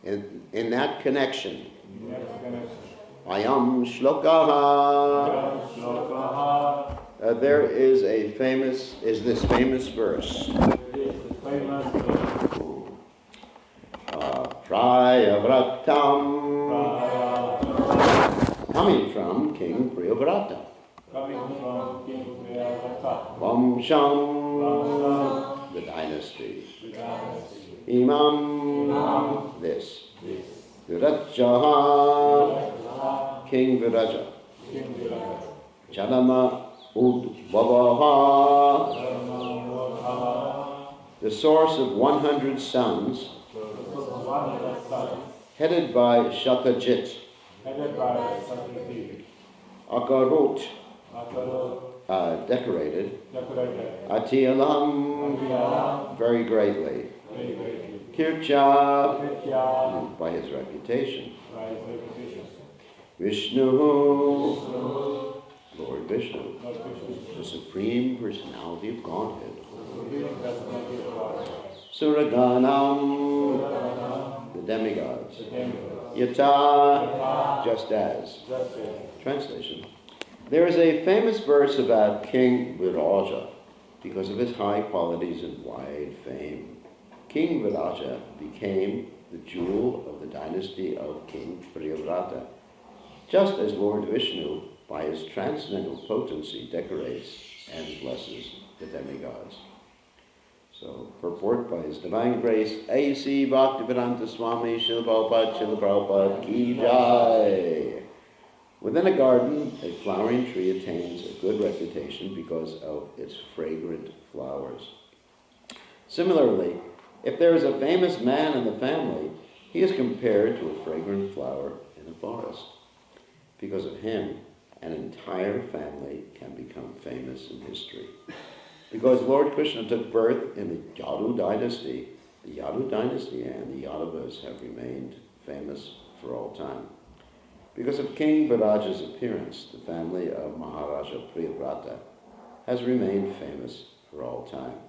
in that connection, Ayam Shlokaha, there is this famous verse. Prayavratam, coming from King Priyavrata. Vamsham, the dynasty. Imam, this. Virajaha, King Viraja. Janama Udvavaha, the source of 100 sons, headed by Shakajit. Akarut, decorated. Atiyalam, very greatly. Kircha, by his reputation. Vishnu, Lord Vishnu, the supreme personality of Godhead. Suraganam, the demigods. Yata, just as. Translation. There is a famous verse about King Viraja because of his high qualities and wide fame. King Viraja became the jewel of the dynasty of King Priyavrata, just as Lord Vishnu, by his transcendental potency, decorates and blesses the demigods. So, purport by His Divine Grace, A.C. Bhaktivedanta Swami Srila Prabhupada Ki Jai. Within a garden, a flowering tree attains a good reputation because of its fragrant flowers. Similarly, if there is a famous man in the family, he is compared to a fragrant flower in a forest. Because of him, an entire family can become famous in history. Because Lord Krishna took birth in the Yadu dynasty and the Yadavas have remained famous for all time. Because of King Viraja's appearance, the family of Maharaja Priyavrata has remained famous for all time.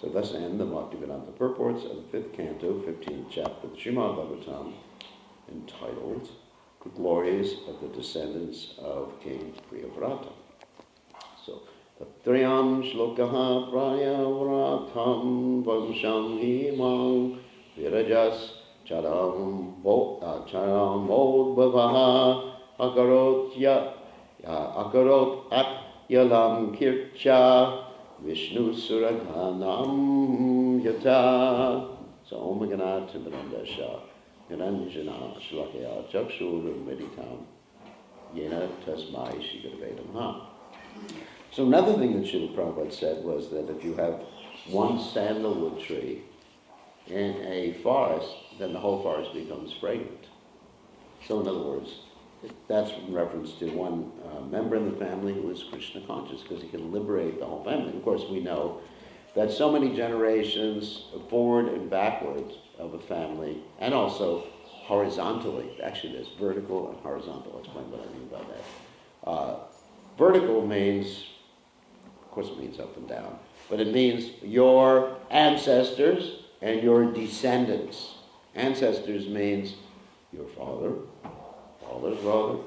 So thus end the Bhaktivedanta purports of the 5th canto, 15th chapter of the Srimad Bhagavatam, entitled The Glories of the Descendants of King Priyavrata. So, Tatrayam Shlokaha Prayavratam Vamsham Himang Virajas Charam Modbhavaha Akarot At Yalam Kircha Vishnu Suraganam Yata. So Om Ganat Timbrandasha Gananjana Shlakaya Chakshur Meditam Yena Tasmai Shikaravedam Ha. So another thing that Srila Prabhupada said was that if you have one sandalwood tree in a forest, then the whole forest becomes fragrant. So in other words, that's in reference to one member in the family who is Krishna conscious, because he can liberate the whole family. Of course, we know that so many generations forward and backwards of a family, and also horizontally, actually there's vertical and horizontal. I'll explain what I mean by that. Vertical means, of course it means up and down, but it means your ancestors and your descendants. Ancestors means your father, father's father,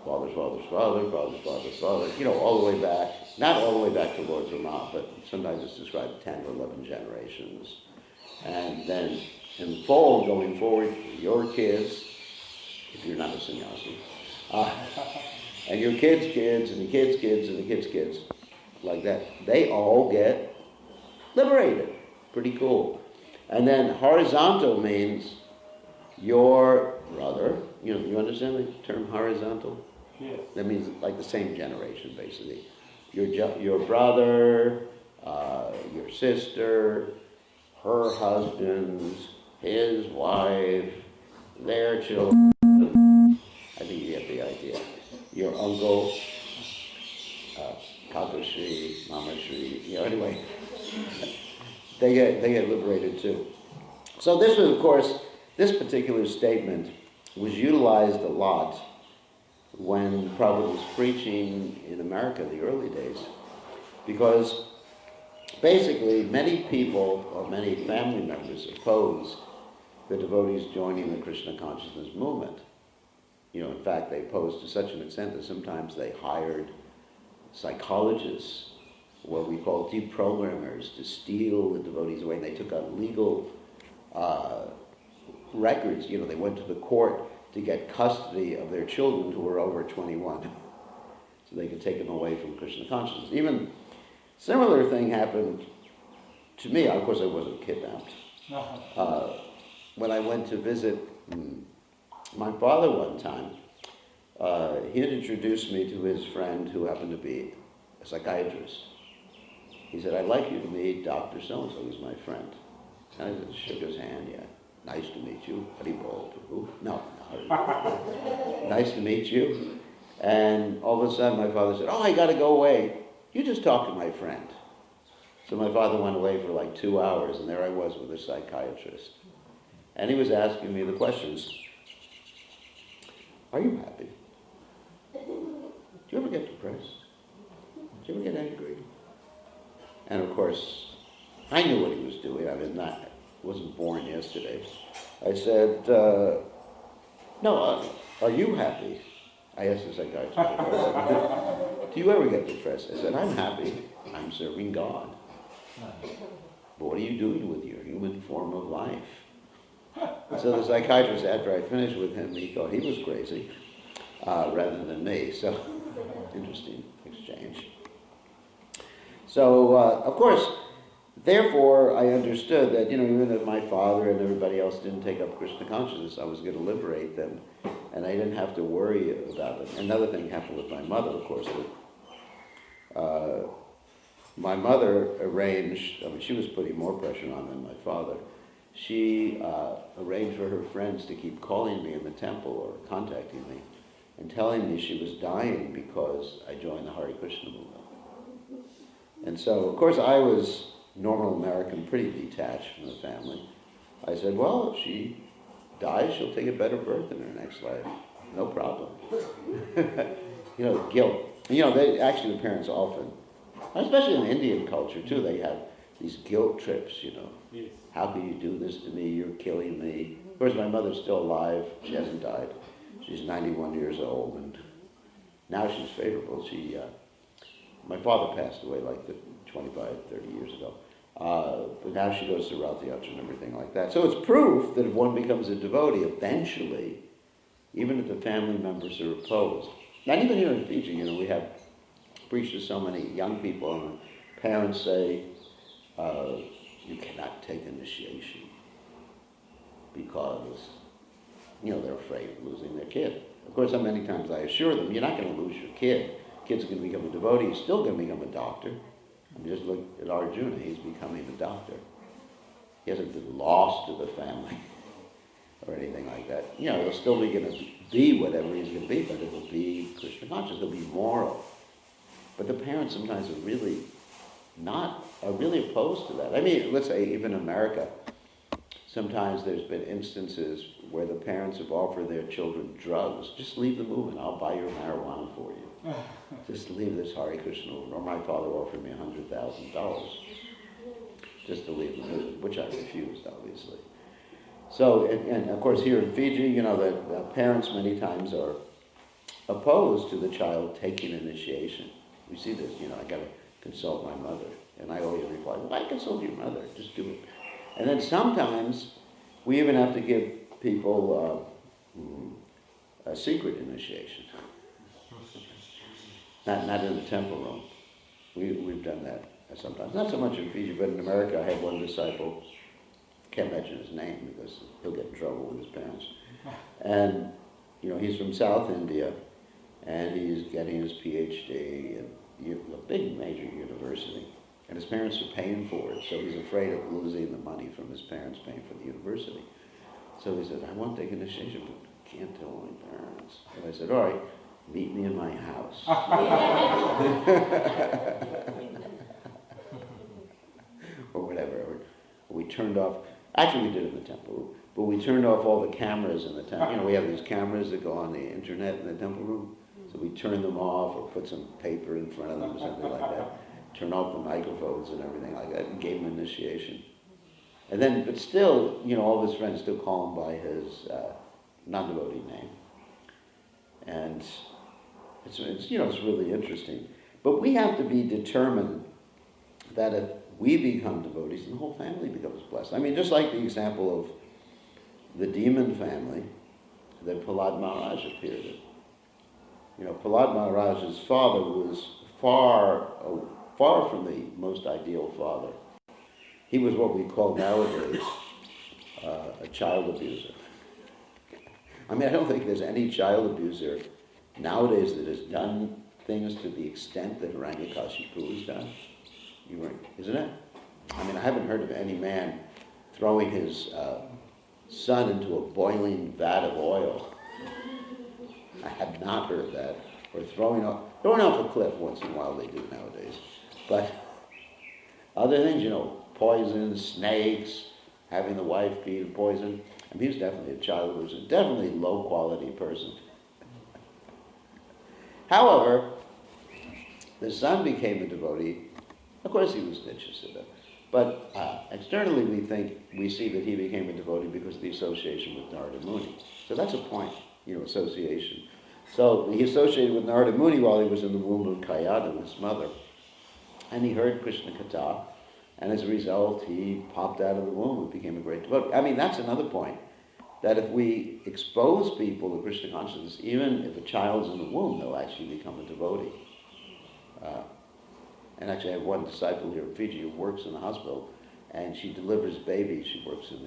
father's father's father, father's father's father, all the way back, not all the way back to Lord Brahma, but sometimes it's described 10 or 11 generations. And then in full, going forward, your kids, if you're not a sannyasi, and your kids' kids, and the kids' kids, and the kids' kids, like that, they all get liberated. Pretty cool. And then horizontal means your brother. You understand the term horizontal? Yes. That means like the same generation, basically. Your brother, your sister, her husbands, his wife, their children. I think you get the idea. Your uncle, Kakashri, Mamashri, anyway. They get liberated too. So this was, of course, this particular statement was utilized a lot when Prabhupada was preaching in America in the early days, because basically many people or many family members opposed the devotees joining the Krishna consciousness movement. In fact, they opposed to such an extent that sometimes they hired psychologists, what we call deprogrammers, to steal the devotees away. And they took out legal records. They went to the court to get custody of their children who were over 21, so they could take them away from Krishna consciousness. Even similar thing happened to me. Of course, I wasn't kidnapped. When I went to visit my father one time, he had introduced me to his friend who happened to be a psychiatrist. He said, "I'd like you to meet Dr. So-and-so, who's my friend." And I shook his hand. "Yeah, nice to meet you." Haribol. No. "Nice to meet you." And all of a sudden my father said, "Oh, I got to go away. You just talk to my friend." So my father went away for like 2 hours, and there I was with a psychiatrist. And he was asking me the questions. Are you happy? Do you ever get depressed? Do you ever get angry? And of course, I knew what he was doing. Wasn't born yesterday. I said, "No, are you happy?" I asked the psychiatrist. "Do you ever get depressed?" I said, "I'm happy. I'm serving God." "But what are you doing with your human form of life?" So the psychiatrist, after I finished with him, he thought he was crazy rather than me. So, interesting exchange. So, of course, therefore, I understood that, even if my father and everybody else didn't take up Krishna consciousness, I was going to liberate them, and I didn't have to worry about it. Another thing happened with my mother, of course. My mother arranged, she was putting more pressure on than my father. She arranged for her friends to keep calling me in the temple or contacting me and telling me she was dying because I joined the Hare Krishna movement. And so, of course, I was normal American, pretty detached from the family. I said, "Well, if she dies, she'll take a better birth in her next life. No problem." Guilt. The parents often, especially in Indian culture too, they have these guilt trips, Yes. How can you do this to me? You're killing me. Of course, my mother's still alive. She hasn't died. She's 91 years old, and now she's favorable. My father passed away like 25, 30 years ago. But now she goes to Rath Yatra and everything like that. So it's proof that if one becomes a devotee, eventually, even if the family members are opposed. Not even here in Fiji, we have preached to so many young people, and parents say, you cannot take initiation because, they're afraid of losing their kid. Of course, how many times I assure them, you're not going to lose your kid. Kid's going to become a devotee. He's still going to become a doctor. Just look at Arjuna. He's becoming a doctor. He hasn't been lost to the family or anything like that. He'll still be going to be whatever he's going to be, but it'll be Krishna conscious. It'll be moral. But the parents sometimes are really opposed to that. Let's say even in America, sometimes there's been instances where the parents have offered their children drugs. Just leave the movement. I'll buy your marijuana for you. Just leave this Hare Krishna movement. Or my father offered me $100,000 just to leave the movement, which I refused, obviously. So, and of course here in Fiji, the parents many times are opposed to the child taking initiation. We see this, I got to consult my mother. And I always reply, why consult your mother? Just do it. And then sometimes we even have to give people a secret initiation. Not in the temple room. We've done that sometimes. Not so much in Fiji, but in America I had one disciple, can't mention his name because he'll get in trouble with his parents. And, he's from South India, and he's getting his PhD at a big major university. And his parents are paying for it, so he's afraid of losing the money from his parents paying for the university. So he said, I want to take initiation, but can't tell my parents. And I said, all right, meet me in my house. Or whatever. We turned off, actually we did it in the temple room, but we turned off all the cameras in the temple. We have these cameras that go on the internet in the temple room. So we turned them off or put some paper in front of them or something like that. Turn off the microphones and everything like that and gave them initiation. And then, but still, all of his friends still call him by his non-devotee name. And it's really interesting. But we have to be determined that if we become devotees, the whole family becomes blessed. I mean, just like the example of the demon family that Prahlad Maharaj appeared in. Prahlad Maharaj's father was far from the most ideal father. He was what we call nowadays a child abuser. I mean, I don't think there's any child abuser nowadays that has done things to the extent that Hiranyakashipu has done. Isn't it? I mean, I haven't heard of any man throwing his son into a boiling vat of oil. I have not heard that. Or throwing off a cliff once in a while, they do nowadays. But other things, poison, snakes, having the wife feed poison. I mean, he was definitely a child abuser, definitely a low-quality person. However, the son became a devotee. Of course, he was interested in it. But externally, we see that he became a devotee because of the association with Narada Muni. So that's a point, association. So he associated with Narada Muni while he was in the womb of Kayada, his mother. And he heard Krishna Katha. And as a result, he popped out of the womb and became a great devotee. I mean, that's another point. That if we expose people to Krishna consciousness, even if a child's in the womb, they'll actually become a devotee. And actually, I have one disciple here in Fiji who works in the hospital, and she delivers babies. She works in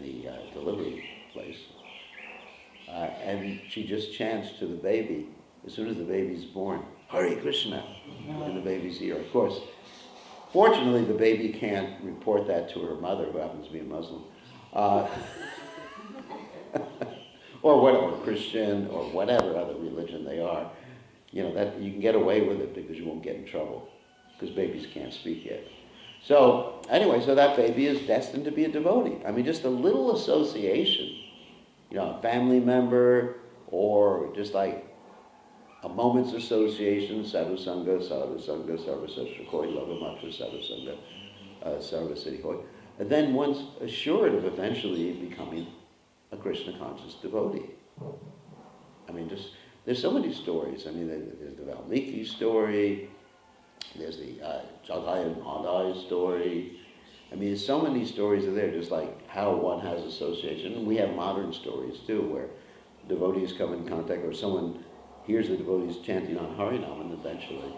the delivery place, and she just chants to the baby as soon as the baby's born, "Hare Krishna," in the baby's ear. Of course, fortunately, the baby can't report that to her mother, who happens to be a Muslim, or Christian, or whatever other religion they are. That you can get away with it because you won't get in trouble, because babies can't speak yet. So anyway, so that baby is destined to be a devotee. I mean, just a little association, a family member, or just like a moment's association, sadhu sangha, sarva sastrikoi, lavamatra sadhu sangha, sarva siddhi hoy. And then one's assured of eventually becoming a Krishna conscious devotee. I mean, there's so many stories. I mean, there's the Valmiki story, there's the Jagai and Madai story. I mean, there's so many stories are there, just like how one has association. And we have modern stories too, where devotees come in contact, or someone hears the devotees chanting on Harinam, and eventually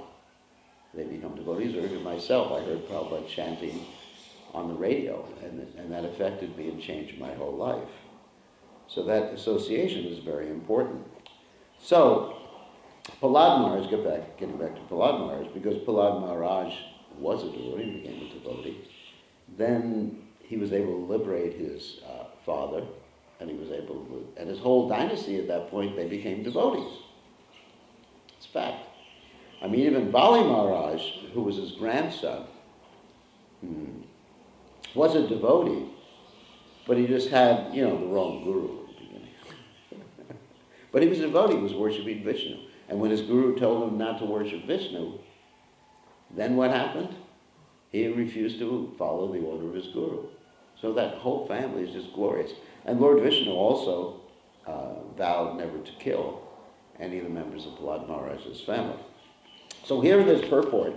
they become devotees. Or even myself, I heard Prabhupada chanting on the radio, and that affected me and changed my whole life. So that association is very important. So, Prahlad Maharaj, getting back to Prahlad Maharaj, because Prahlad Maharaj was a devotee, he became a devotee, then he was able to liberate his father, and and his whole dynasty at that point, they became devotees. It's fact. I mean, even Bali Maharaj, who was his grandson, was a devotee, but he just had, the wrong guru. But he was a devotee, he was worshipping Vishnu. And when his guru told him not to worship Vishnu, then what happened? He refused to follow the order of his guru. So that whole family is just glorious. And Lord Vishnu also vowed never to kill any of the members of Prahlad Maharaj's family. So here in this purport,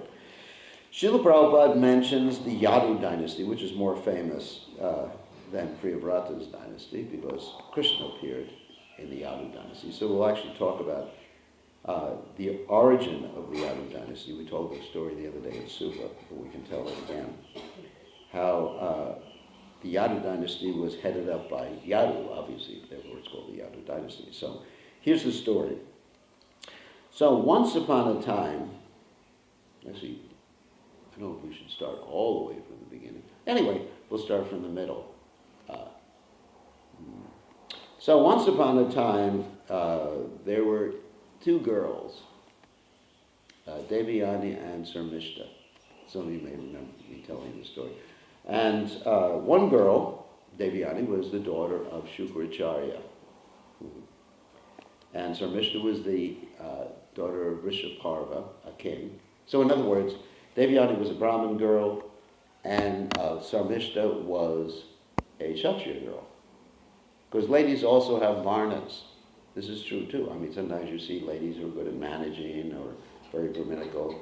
Srila Prabhupada mentions the Yadu dynasty, which is more famous than Priyavrata's dynasty, because Krishna appeared in the Yadu dynasty. So we'll actually talk about the origin of the Yadu dynasty. We told the story the other day in Suva, but we can tell it again. How the Yadu dynasty was headed up by Yadu, obviously, therefore it's called the Yadu dynasty. So here's the story. So once upon a time, actually, I don't know if we should start all the way from the beginning. Anyway, we'll start from the middle. So once upon a time, there were two girls, Devyani and Sarmishta. Some of you may remember me telling the story. And one girl, Devyani, was the daughter of Shukracharya. And Sarmishta was the daughter of Rishabharva, a king. So in other words, Devyani was a Brahmin girl, And Sarmishta was a Kshatriya girl. Because ladies also have varnas. This is true too. I mean, sometimes you see ladies who are good at managing or very Brahminical,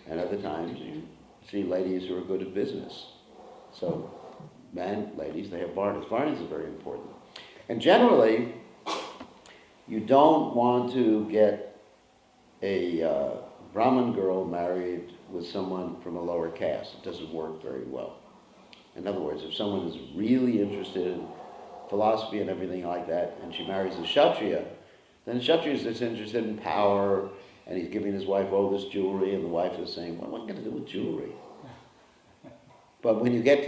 and other times you see ladies who are good at business. So, men, ladies, they have varnas. Varnas is very important. And generally, you don't want to get a Brahmin girl married with someone from a lower caste. It doesn't work very well. In other words, if someone is really interested in philosophy and everything like that, and she marries a Kshatriya, then the Kshatriya is just interested in power, and he's giving his wife all this jewelry, and the wife is saying, what am I going to do with jewelry? But when you get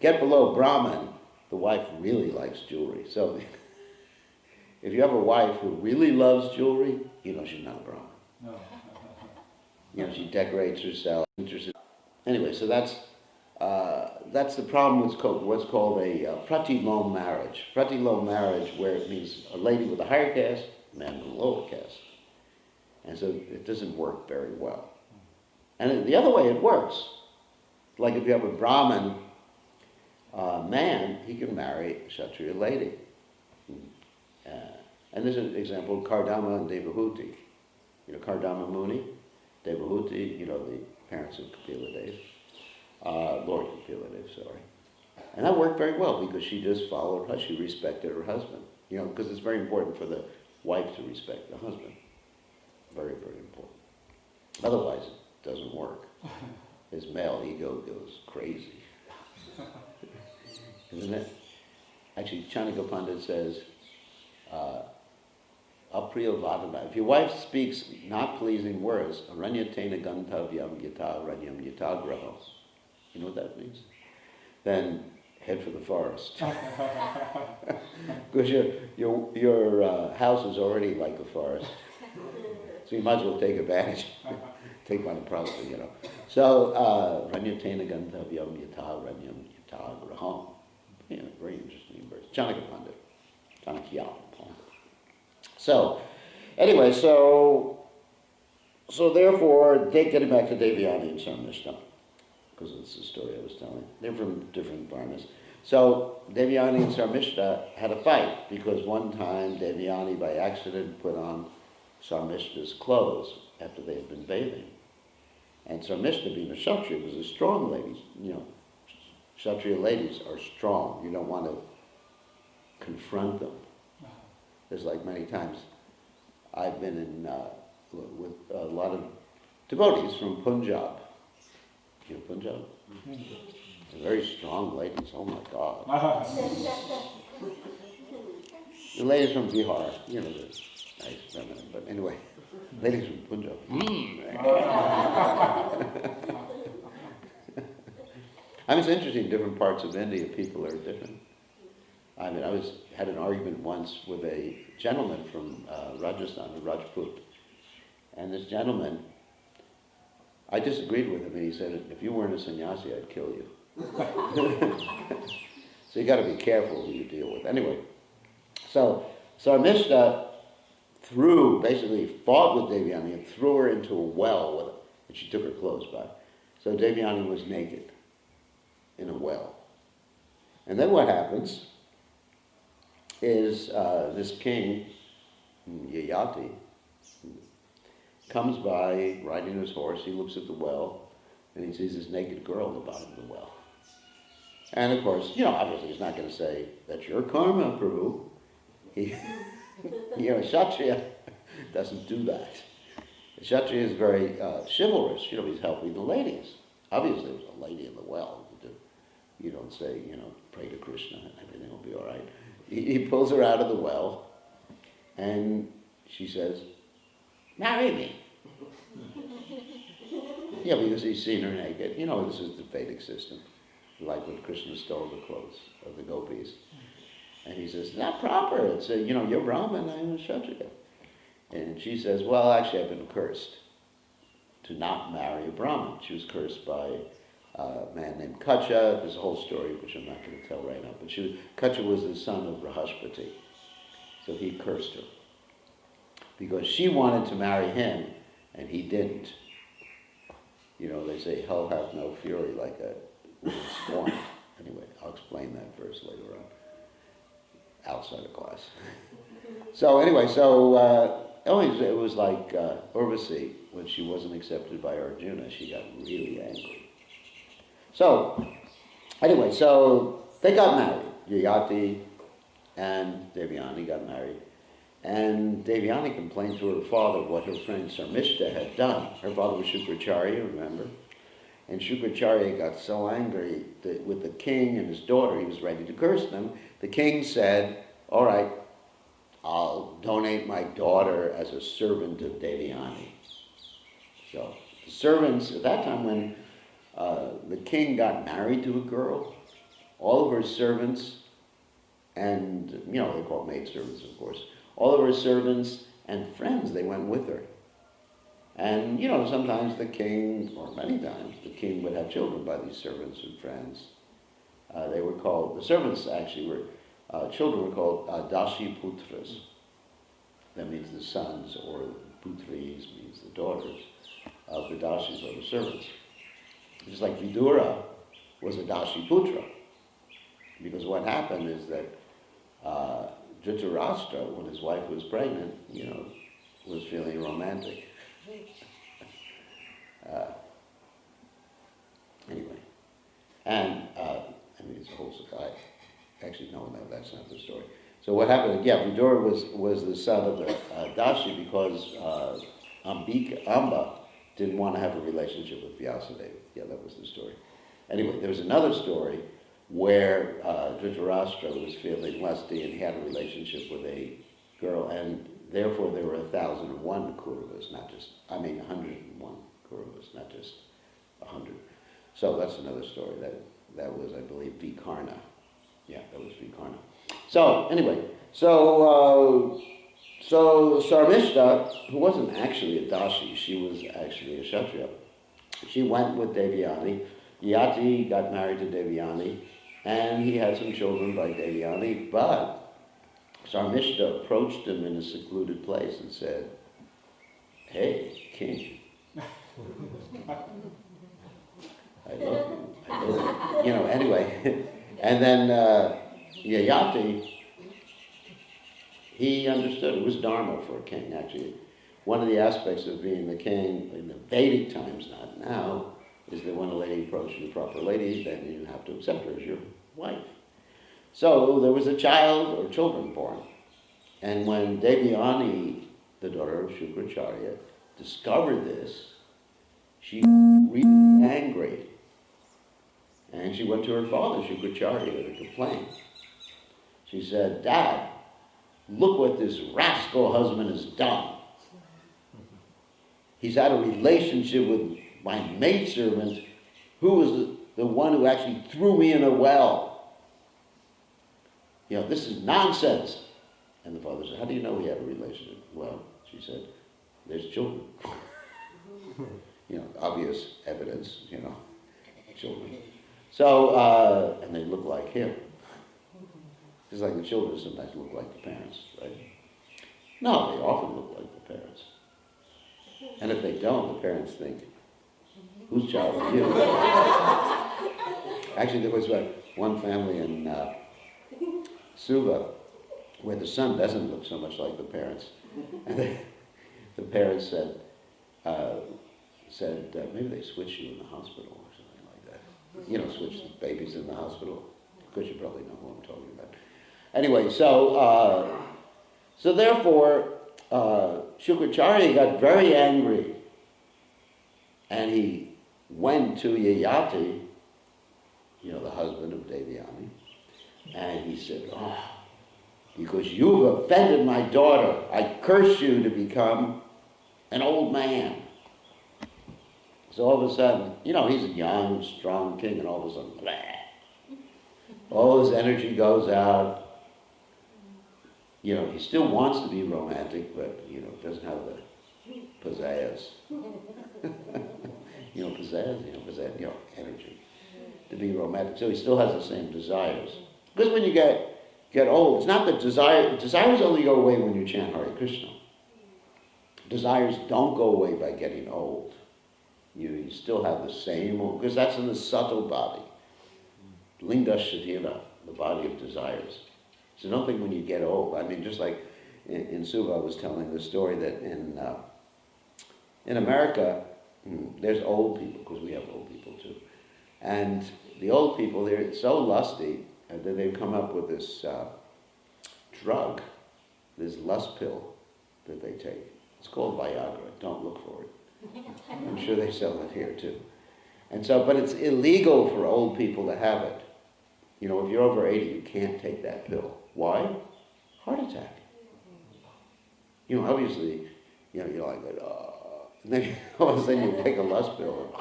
below Brahmin, the wife really likes jewelry. So if you have a wife who really loves jewelry, you know she's not a Brahmin. No. You know, she decorates herself. Anyway, so that's the problem with what's called a pratilom marriage. Pratilom marriage, where it means a lady with a higher caste, a man with a lower caste. And so it doesn't work very well. And the other way it works, like if you have a Brahmin man, he can marry a Kshatriya lady. And there's an example, Kardama and Devahuti. You know, Kardama Muni, Devahuti, you know, the parents of Kapila Dev. Lord Kapila Dev, sorry. And that worked very well because she just followed her, she respected her husband. You know, because it's very important for the wife to respect the husband. Very, very important. Otherwise, it doesn't work. His male ego goes crazy. Isn't it? Actually, Chanaka Pandit says, Apriya Vadana. If your wife speaks not pleasing words, Aranyatena Gantavyam Yata Ranyam Yata Graho. You know what that means? Then head for the forest. Because your house is already like a forest. So you might as well take advantage. Take one property, you know. So, Ranyatena Gantavyam Yata Ranyam Yata Graho. Yeah, very interesting verse. Chanaka Pandit. Chanakya. So, anyway, so therefore, getting back to Devyani and Sarmishta, because it's the story I was telling. They're from different varnas. So, Devyani and Sarmishta had a fight, because one time Devyani, by accident, put on Sarmishta's clothes after they had been bathing. And Sarmishta, being a Kshatriya, was a strong lady. You know, Kshatriya ladies are strong. You don't want to confront them. There's like many times I've been in with a lot of devotees from Punjab. You know Punjab? They're very strong ladies. Oh my God. The ladies from Bihar, you know, they're nice feminine, but anyway, ladies from Punjab. I mean, it's interesting. Different parts of India, people are different. I mean, I had an argument once with a gentleman from Rajasthan, a Rajput. And this gentleman, I disagreed with him, and he said, if you weren't a sannyasi, I'd kill you. So you got to be careful who you deal with. Anyway, so Sarmishta basically fought with Devyani and threw her into a well with her, and she took her clothes back. So Devyani was naked in a well. And then what happens is this king, Yayati, comes by riding his horse. He looks at the well, and he sees this naked girl at the bottom of the well. And of course, you know, obviously he's not going to say, that's your karma, Prabhu. You know, Kshatriya doesn't do that. Kshatriya is very chivalrous. You know, he's helping the ladies. Obviously, there's a lady in the well. You don't say, you know, pray to Krishna and everything will be all right. He pulls her out of the well, and she says, marry me. Yeah, because he's seen her naked. You know, this is the Vedic system, like when Krishna stole the clothes of the gopis. And he says, not proper. It's, you know, you're Brahmin, I'm a Kshatriya. And she says, well, actually, I've been cursed to not marry a Brahmin. She was cursed by a man named Kacha. There's a whole story, which I'm not going to tell right now. But Kacha was the son of Brahaspati. So he cursed her. Because she wanted to marry him, and he didn't. You know, they say, hell hath no fury like a was in scorn. Anyway, I'll explain that verse later on, outside of class. So anyway, it was like Urvasi, when she wasn't accepted by Arjuna, she got really angry. So, anyway, so they got married. Yayati and Devyani got married. And Devyani complained to her father what her friend Sarmishta had done. Her father was Shukracharya, remember? And Shukracharya got so angry with the king and his daughter, he was ready to curse them. The king said, all right, I'll donate my daughter as a servant of Devyani. So the servants, at that time when the king got married to a girl, all of her servants, and, they call maidservants, of course, all of her servants and friends, they went with her. And, sometimes the king, or many times, the king would have children by these servants and friends. They were called, the servants actually were, children were called Dashi Putras. That means the sons, or Putris means the daughters of the Dashis, or the servants. Just like Vidura was a Dashi Putra. Because what happened is that Dhritarashtra, when his wife was pregnant, was feeling romantic. Anyway, and it's a whole story. Actually, no, that's not the story. So what happened? Yeah, Vidura was the son of the Dashi because Amba didn't want to have a relationship with Vyasadeva. Yeah, that was the story. Anyway, there was another story where Dhritarashtra was feeling lusty and he had a relationship with a girl, and therefore there were 1,001 Kauravas, 101 Kauravas, not just 100. So that's another story. That was, I believe, Vikarna. Yeah, that was Vikarna. So anyway, so Sarmishta, who wasn't actually a Dashi, she was actually a Kshatriya. She went with Devyani. Yati got married to Devyani, and he had some children by Devyani, but Sarmishta approached him in a secluded place and said, "Hey, king, I love you. Anyway." And then Yayati, he understood it was dharma for a king, actually. One of the aspects of being the king in the Vedic times, not now, is that when a lady approaches a proper lady, then you have to accept her as your wife. So there was a child or children born. And when Devyani, the daughter of Shukracharya, discovered this, she was really angry. And she went to her father, Shukracharya, to complain. She said, "Dad, look what this rascal husband has done. He's had a relationship with my maidservant, who was the one who actually threw me in a well. This is nonsense." And the father said, "How do you know he had a relationship?" "Well," she said, "there's children." Obvious evidence, children. So, and they look like him. Just like the children sometimes look like the parents, right? No, they often look like the parents. And if they don't, the parents think, "Whose child are you?" Actually, there was one family in Suva where the son doesn't look so much like the parents. And the parents said, maybe they switched you in the hospital or something like that. Switch the babies in the hospital. Of course, you probably know who I'm talking about. Anyway, so therefore, Shukracharya got very angry, and he went to Yayati, the husband of Devyani, and he said, "Oh, because you've offended my daughter, I curse you to become an old man." So all of a sudden, he's a young, strong king, and all of a sudden, blah, all his energy goes out. He still wants to be romantic, but, doesn't have the pizzazz. Pizzazz, energy to be romantic. So he still has the same desires. Because when you get old, it's not that desires only go away when you chant Hare Krishna. Desires don't go away by getting old. You still have the same, because that's in the subtle body. Linda Shatila, the body of desires. So don't think when you get old. I mean, just like in Suva, I was telling the story that in America, there's old people, because we have old people too. And the old people, they're so lusty that they've come up with this drug, this lust pill that they take. It's called Viagra. Don't look for it. I'm sure they sell it here too. And so, but it's illegal for old people to have it. You know, if you're over 80, you can't take that pill. Why? Heart attack. You know, obviously, you know, you're like, and then all of a sudden you take a lust pill.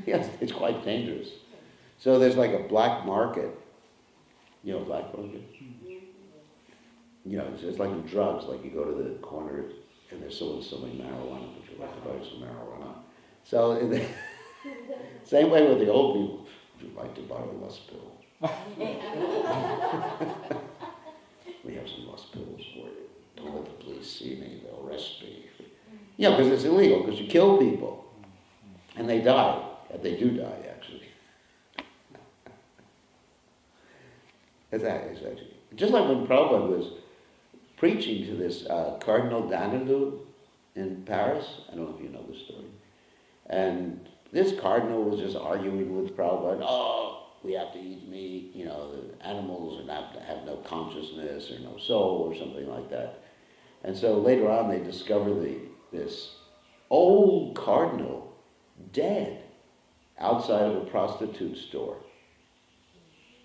Yes, it's quite dangerous. So there's like a black market. You know, black market? You know, it's like in drugs, like you go to the corner and they're selling marijuana, but you like to buy some marijuana. So in the same way with the old people, would you like to buy a lust pill? We have some lust pills for you. Don't let the police see me, they'll arrest me. Yeah, because it's illegal, because you kill people. And they die. They do die, actually. Exactly. Just like when Prabhupada was preaching to this Cardinal Danilou in Paris. I don't know if you know the story. And this cardinal was just arguing with Prabhupada. Oh, we have to eat meat. You know, the animals are not have no consciousness or no soul or something like that. And so later on, they discover this old cardinal dead outside of a prostitute store.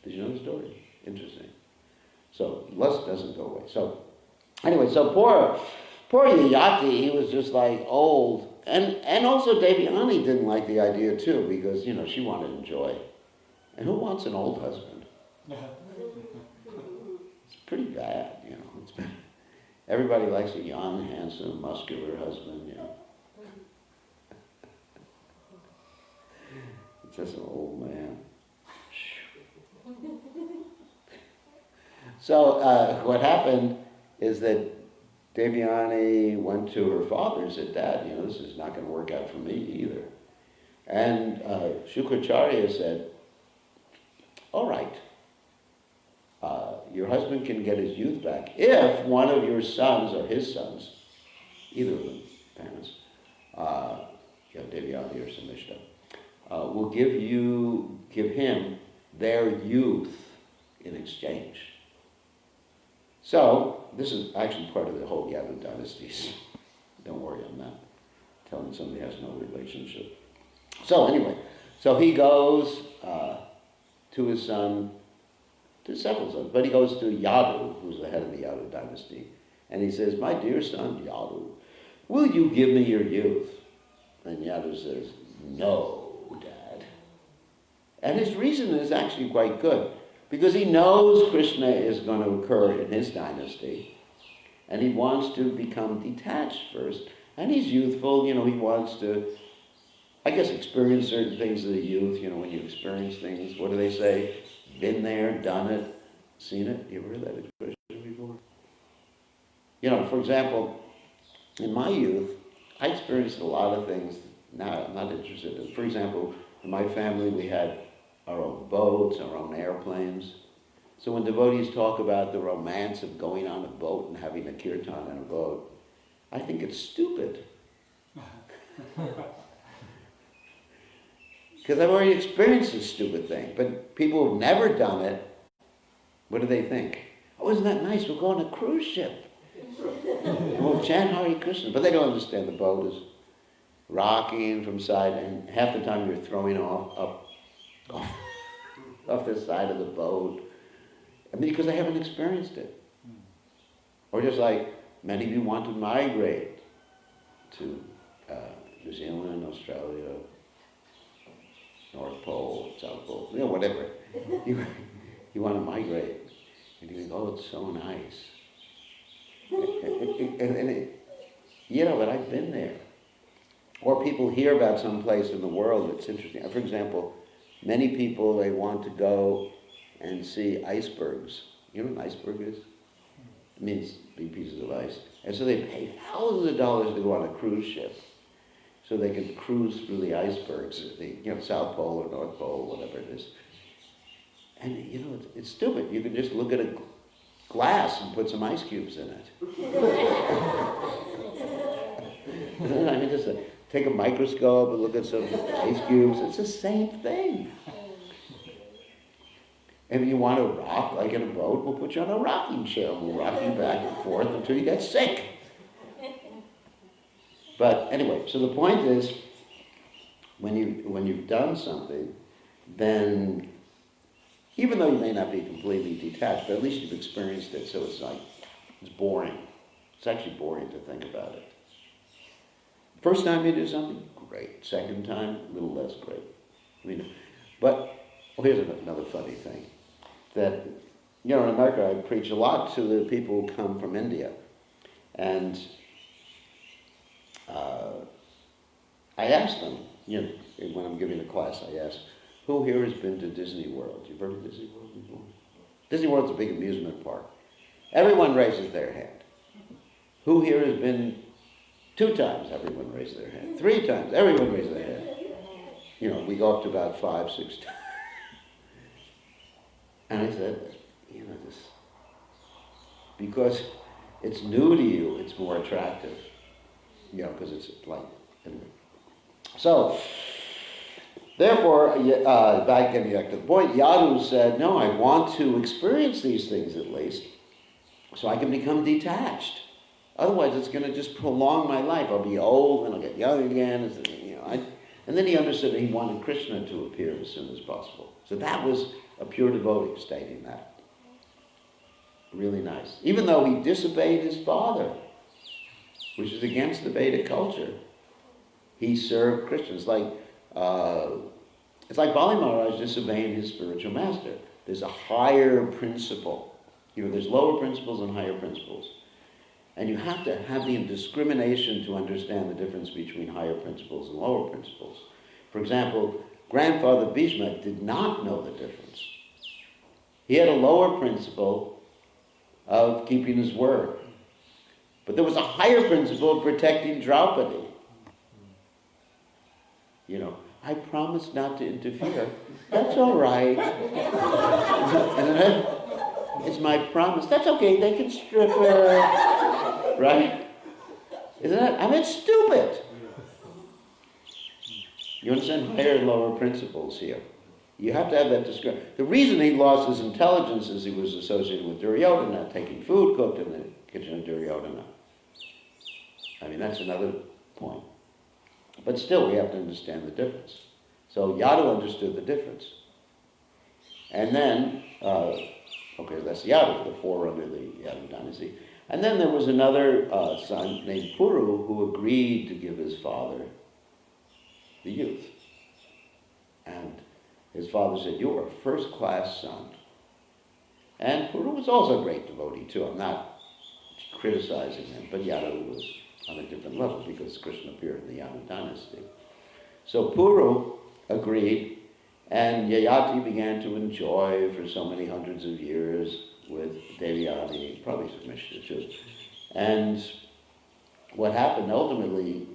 Did you know the story? Interesting. So lust doesn't go away. So anyway, so poor Yayati, he was just like old. And also Devyani didn't like the idea too, because, you know, she wanted to enjoy. And who wants an old husband? It's pretty bad, you know. Everybody likes a young, handsome, muscular husband, you know. It's just an old man. So what happened is that Devyani went to her father and said, Dad, you know, this is not going to work out for me either. And Shukracharya said, all right, your husband can get his youth back if one of your sons or his sons, either of them, parents, Devyani or Samishta, will give him their youth in exchange. So, this is actually part of the whole Yadu dynasties. Don't worry, I'm not telling somebody has no relationship. So anyway, so he goes to his son, to several sons, but he goes to Yadu, who's the head of the Yadu dynasty, and he says, my dear son Yadu, will you give me your youth? And Yadu says, no, Dad. And his reason is actually quite good, because he knows Krishna is going to occur in his dynasty, and he wants to become detached first, and he's youthful, you know, he wants to, I guess, experience certain things of the youth, you know, when you experience things, what do they say? Been there, done it, seen it. You ever heard that expression before? You know, for example, in my youth, I experienced a lot of things now I'm not interested in. For example, in my family we had our own boats, our own airplanes. So when devotees talk about the romance of going on a boat and having a kirtan on a boat, I think it's stupid. Because I've already experienced this stupid thing. But people who've never done it, what do they think? Oh, isn't that nice? We'll go on a cruise ship. And we'll chant Hare Krishna. But they don't understand the boat is rocking from side, and half the time you're throwing off the side of the boat. I mean, because they haven't experienced it. Or just like many of you want to migrate to New Zealand, Australia, North Pole, South Pole, you know, whatever. You want to migrate. And you think, oh, it's so nice. But I've been there. Or people hear about some place in the world that's interesting. For example, many people, they want to go and see icebergs. You know what an iceberg is? It means big pieces of ice. And so they pay thousands of dollars to go on a cruise ship. so they can cruise through the icebergs, the South Pole or North Pole, whatever it is. And it's stupid. You can just look at a glass and put some ice cubes in it. I mean, just take a microscope and look at some ice cubes. It's the same thing. And if you want to rock, like in a boat, we'll put you on a rocking chair. We'll rock you back and forth until you get sick. But anyway, so the point is, when you've done something, then even though you may not be completely detached, but at least you've experienced it, so it's boring. It's actually boring to think about it. First time you do something, great. Second time, a little less great. Here's another funny thing. That, in America, I preach a lot to the people who come from India. And I ask them, when I'm giving a class, I ask, who here has been to Disney World? You've heard of Disney World before? Disney World's a big amusement park. Everyone raises their hand. Who here has been 2 times? Everyone raises their hand. 3 times? Everyone raises their hand. We go up to about 5, 6 times. And I said, because it's new to you, it's more attractive. Because it's like, anyway. So, therefore, getting back to the point, Yadu said, no, I want to experience these things at least, so I can become detached. Otherwise, it's going to just prolong my life. I'll be old, and I'll get young again. And then he understood that he wanted Krishna to appear as soon as possible. So that was a pure devotee stating that. Really nice. Even though he disobeyed his father, which is against the Vedic culture, he served Krishna. It's like Bali Maharaj disobeying his spiritual master. There's a higher principle. There's lower principles and higher principles. And you have to have the discrimination to understand the difference between higher principles and lower principles. For example, Grandfather Bhishma did not know the difference. He had a lower principle of keeping his word. But there was a higher principle of protecting Draupadi. I promised not to interfere. That's all right. It's my promise. That's okay, they can strip her. Right? Isn't it? It's stupid. You understand higher and lower principles here. You have to have that discretion. The reason he lost his intelligence is he was associated with Duryodhana, taking food cooked in the kitchen of Duryodhana. That's another point. But still, we have to understand the difference. So Yadu understood the difference. And then, that's Yadu, the forerunner of the Yadu dynasty. And then there was another son named Puru who agreed to give his father the youth. And his father said, "You are a first-class son." And Puru was also a great devotee too. I'm not criticizing him, but Yadu was on a different level because Krishna appeared in the Yadu dynasty. So Puru agreed, and Yayati began to enjoy for so many hundreds of years with Devyani, probably some Mishra too. And what happened ultimately,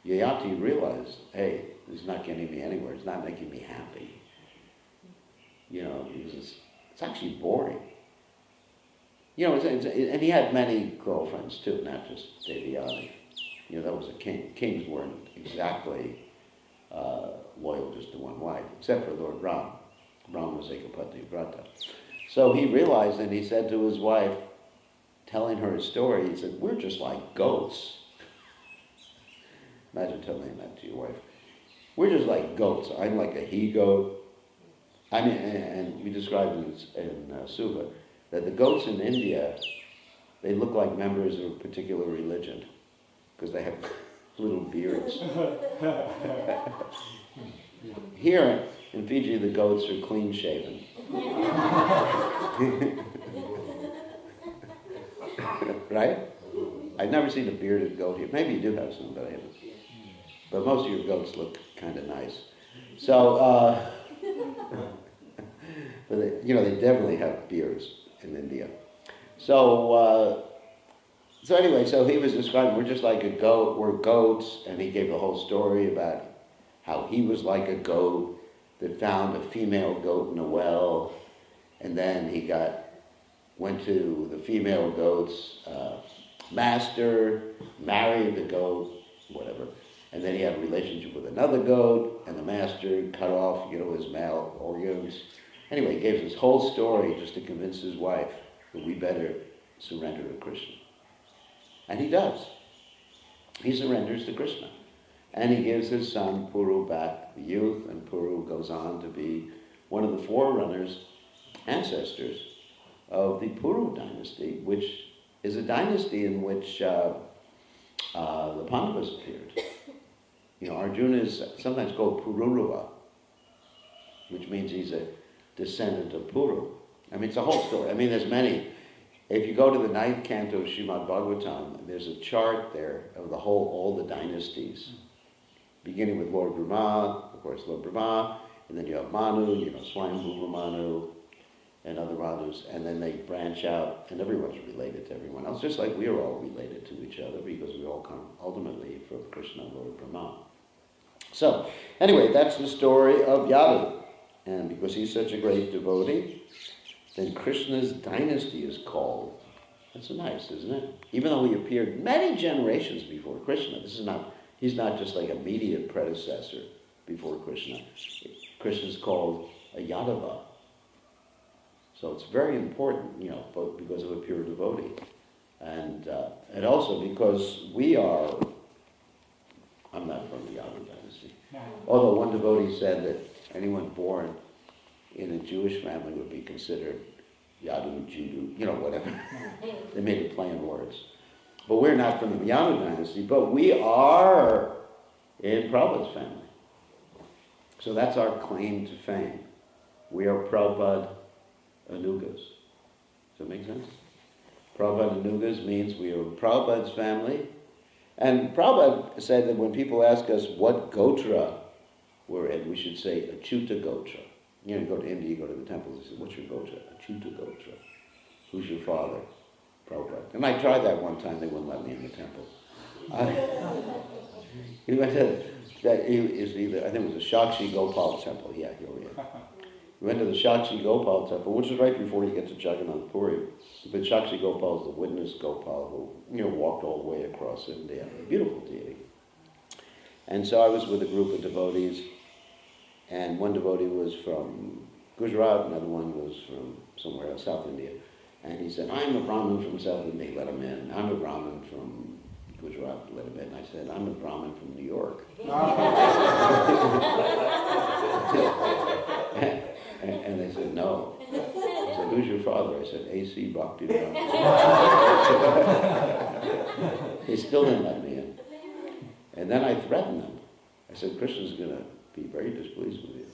Yayati realized, hey, this is not getting me anywhere. It's not making me happy. Because it's actually boring. And he had many girlfriends too, not just Devyani. That was a king. Kings weren't exactly loyal just to one wife, except for Lord Ram. Ram was Ekapati Vrata. So he realized, and he said to his wife, telling her his story, he said, "We're just like goats." Imagine telling that to your wife. We're just like goats. I'm like a he-goat. And we described in Suva that the goats in India, they look like members of a particular religion because they have little beards. Here in Fiji, the goats are clean-shaven. Right? I've never seen a bearded goat here. Maybe you do have some, but I haven't. But most of your goats look kind of nice. So, but they definitely have beards in India. So So anyway, so he was describing, we're just like a goat, we're goats, and he gave a whole story about how he was like a goat that found a female goat in a well, and then he went to the female goat's master, married the goat, whatever, and then he had a relationship with another goat, and the master cut off, his male organs. Anyway, he gave this whole story just to convince his wife that we better surrender to Krishna. And he does. He surrenders to Krishna. And he gives his son Puru back the youth, and Puru goes on to be one of the forerunners, ancestors of the Puru dynasty, which is a dynasty in which the Pandavas appeared. Arjuna is sometimes called Pururuva, which means he's a descendant of Puru. It's a whole story. There's many. If you go to the 9th canto of Srimad Bhagavatam, there's a chart there of all the dynasties, beginning with Lord Brahma, of course, Lord Brahma, and then you have Manu, Swayambhuva Manu, and other Manus, and then they branch out, and everyone's related to everyone else, just like we are all related to each other, because we all come ultimately from Krishna, Lord Brahma. So, anyway, that's the story of Yadu. And because he's such a great devotee, then Krishna's dynasty is called. That's nice, isn't it? Even though he appeared many generations before Krishna, he's not just like immediate predecessor before Krishna. Krishna's called a Yadava. So it's very important, both because of a pure devotee, and also because I'm not from the Yadu dynasty. Although one devotee said that anyone born in a Jewish family would be considered Yadu, Judu, whatever. They made it play on words. But we're not from the Yadu dynasty, but we are in Prabhupada's family. So that's our claim to fame. We are Prabhupada Anugas. Does that make sense? Prabhupada Anugas means we are Prabhupada's family. And Prabhupada said that when people ask us what Gotra we're in, we should say Achyuta Gotra. You go to India, you go to the temples, they say, what's your Gotra? Achyuta Gotra. Who's your father? Prabhupada. And I tried that one time, they wouldn't let me in the temple. He went to, I think it was the Shakshi Gopal temple. Yeah, here we are. We went to the Shakshi Gopal temple, which is right before you get to Jagannath Puri. But Shakshi Gopal is the witness Gopal who, walked all the way across India. Beautiful deity. And so I was with a group of devotees, and one devotee was from Gujarat, another one was from somewhere else, South India. And he said, I'm a Brahmin from South India, let him in. I'm a Brahmin from Gujarat, let him in. I said, I'm a Brahmin from New York. And they said, no. I said, who's your father? I said, A.C. Bhakti. They still didn't let me in. And then I threatened them. I said, Krishna's going to be very displeased with you.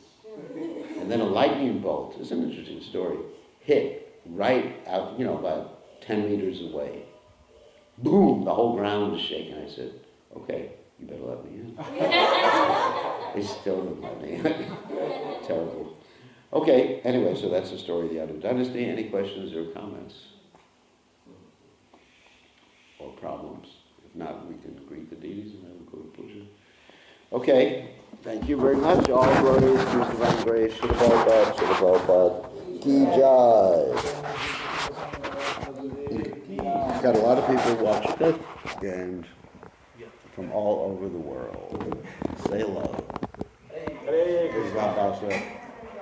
And then a lightning bolt, it's an interesting story, hit right out, about 10 meters away. Boom, the whole ground was shaking. I said, okay, you better let me in. They still didn't let me in. Terrible. Okay, anyway, so that's the story of the Yadu dynasty. Any questions or comments? Or problems? If not, we can greet the deities and then we'll go to puja. Okay, thank you very much. All glories to His divine grace. Shri Prabhupada, Ki Jai. Got a lot of people watching this, and from all over the world. Say hello.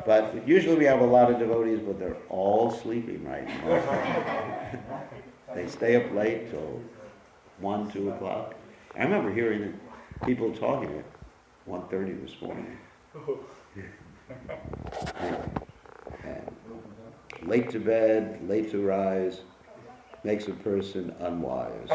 But usually we have a lot of devotees, but they're all sleeping right now. They stay up late till 1, 2 o'clock. I remember hearing people talking at 1:30 this morning. And late to bed, late to rise, makes a person unwise.